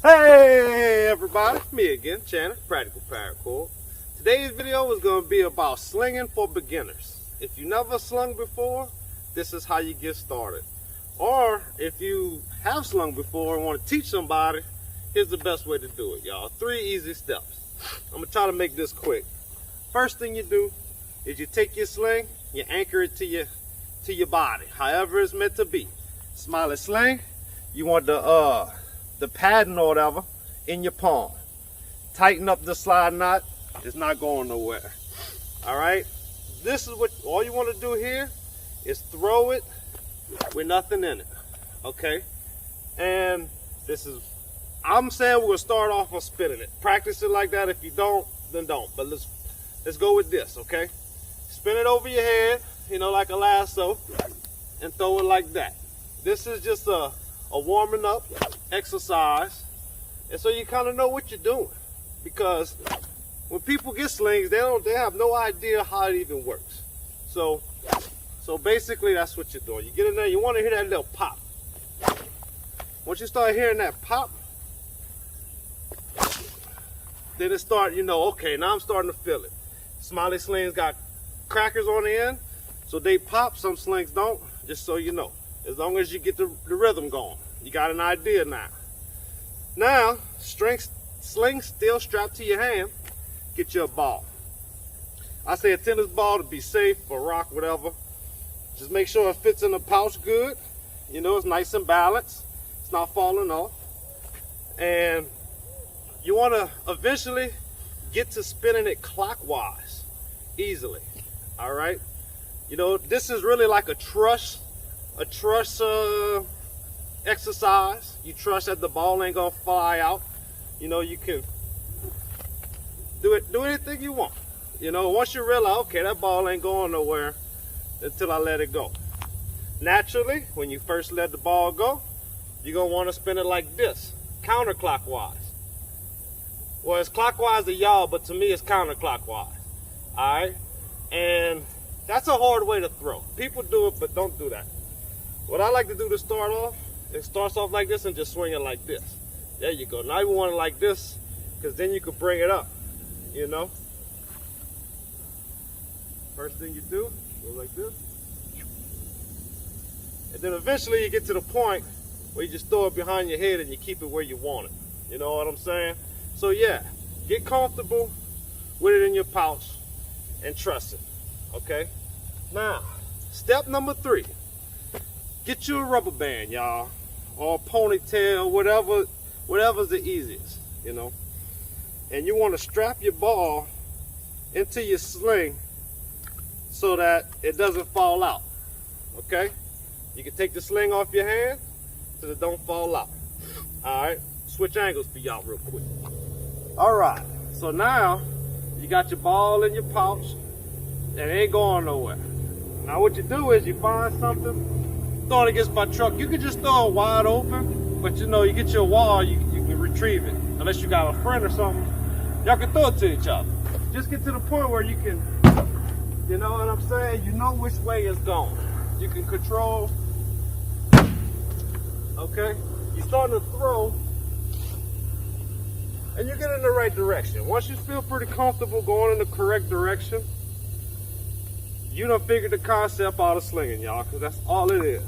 Hey everybody, me again, Channer, Practical Paracord. Today's video is going to be about slinging for beginners. If you never slung before, this is how you get started. Or if you have slung before and want to teach somebody, here's the best way to do it, y'all. 3 easy steps. I'm going to try to make this quick. First thing you do is you take your sling, you anchor it to your body, however it's meant to be. Smiling Sling, you want the padding or whatever in your palm. Tighten up the slide knot. It's not going nowhere. All right. This is what all you want to do here is throw it with nothing in it. Okay. And this is, I'm saying we're gonna start off on spinning it. Practice it like that. If you don't, then don't. But let's go with this. Okay. Spin it over your head, you know, like a lasso, and throw it like that. This is just a warming up exercise, and so you kind of know what you're doing, because when people get slings, they have no idea how it even works. So basically that's what you're doing. You get in there, you want to hear that little pop. Once you start hearing that pop, then it start, you know, okay, now I'm starting to feel it. Smiling Sling's got crackers on the end, so they pop. Some slings don't, just so you know. As long as you get the rhythm going, you got an idea now. Now, sling still strapped to your hand, get you a ball. I say a tennis ball to be safe, or rock, whatever. Just make sure it fits in the pouch good. You know, it's nice and balanced. It's not falling off. And you want to eventually get to spinning it clockwise, easily. All right? You know, this is really like a truss exercise. You trust that the ball ain't gonna fly out. You know, you can do anything you want. You know, once you realize, okay, that ball ain't going nowhere until I let it go. Naturally, when you first let the ball go, you're gonna want to spin it like this, counterclockwise. Well, it's clockwise to y'all, but to me it's counterclockwise. Alright? And that's a hard way to throw. People do it, but don't do that. What I like to do to start off, it starts off like this and just swing it like this. There you go. Now you want it like this, because then you can bring it up, you know. First thing you do, go like this. And then eventually you get to the point where you just throw it behind your head and you keep it where you want it. You know what I'm saying? So yeah, get comfortable with it in your pouch and trust it, okay? Now, step number 3. Get you a rubber band, y'all, or a ponytail, whatever's the easiest, you know. And you want to strap your ball into your sling so that it doesn't fall out, okay? You can take the sling off your hand so it don't fall out. All right, switch angles for y'all real quick. All right, so now you got your ball in your pouch and it ain't going nowhere. Now what you do is you find something, throw it against my truck. You can just throw it wide open, but you know, you get your wall, you can retrieve it. Unless you got a friend or something, y'all can throw it to each other. Just get to the point where you can, you know what I'm saying? You know which way it's going. You can control, okay? You're starting to throw, and you get in the right direction. Once you feel pretty comfortable going in the correct direction, you done figured the concept out of slinging, y'all, because that's all it is.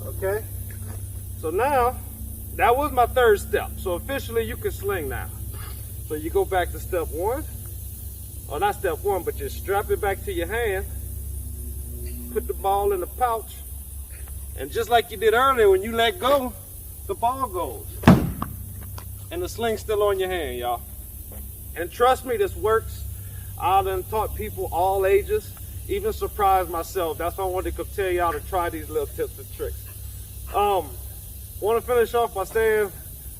Okay? So now, that was my 3rd step. So officially, you can sling now. So you go back to step 1. Or not step 1, but you strap it back to your hand. Put the ball in the pouch. And just like you did earlier, when you let go, the ball goes. And the sling's still on your hand, y'all. And trust me, this works. I done taught people all ages. Even surprised myself. That's why I wanted to come tell y'all to try these little tips and tricks. Want to finish off by saying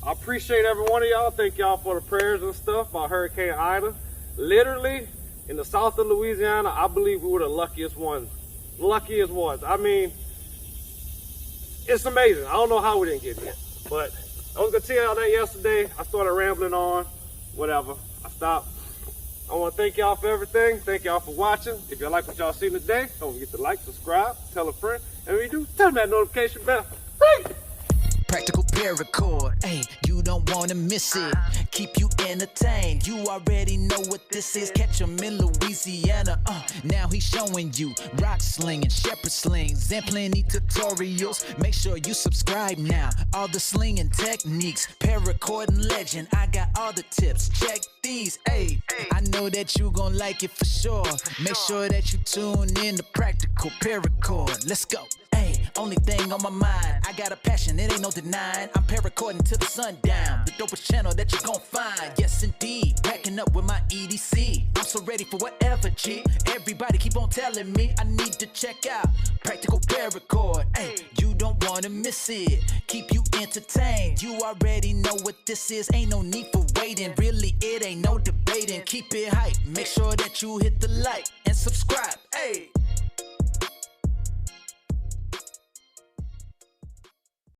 I appreciate every one of y'all. Thank y'all for the prayers and stuff about Hurricane Ida. Literally, in the south of Louisiana, I believe we were the luckiest ones. Luckiest ones. I mean, it's amazing. I don't know how we didn't get hit. But I was going to tell y'all that yesterday. I started rambling on. Whatever. I stopped. I want to thank y'all for everything. Thank y'all for watching. If you like what y'all seen today, don't forget to like, subscribe, tell a friend, and when you do, turn that notification bell. Practical Paracord. Hey, you don't wanna miss it. Keep you entertained. You already know what this is. Catch him in Louisiana. Now he's showing you rock slinging, shepherd slings, and plenty tutorials. Make sure you subscribe now. All the slinging techniques, Paracord and legend. I got all the tips. Check these. Hey, I know that you gon' like it for sure. Make sure that you tune in to Practical Paracord. Let's go. Hey, only thing on my mind, I got a passion, it ain't no denying. I'm paracording till the sundown, the dopest channel that you gon' find. Yes indeed, packing up with my EDC. I'm so ready for whatever, G. Everybody keep on telling me I need to check out Practical Paracord. Hey, you don't wanna miss it. Keep you entertained. You already know what this is. Ain't no need for waiting. Really, it ain't no debating. Keep it hype. Make sure that you hit the like and subscribe. Hey.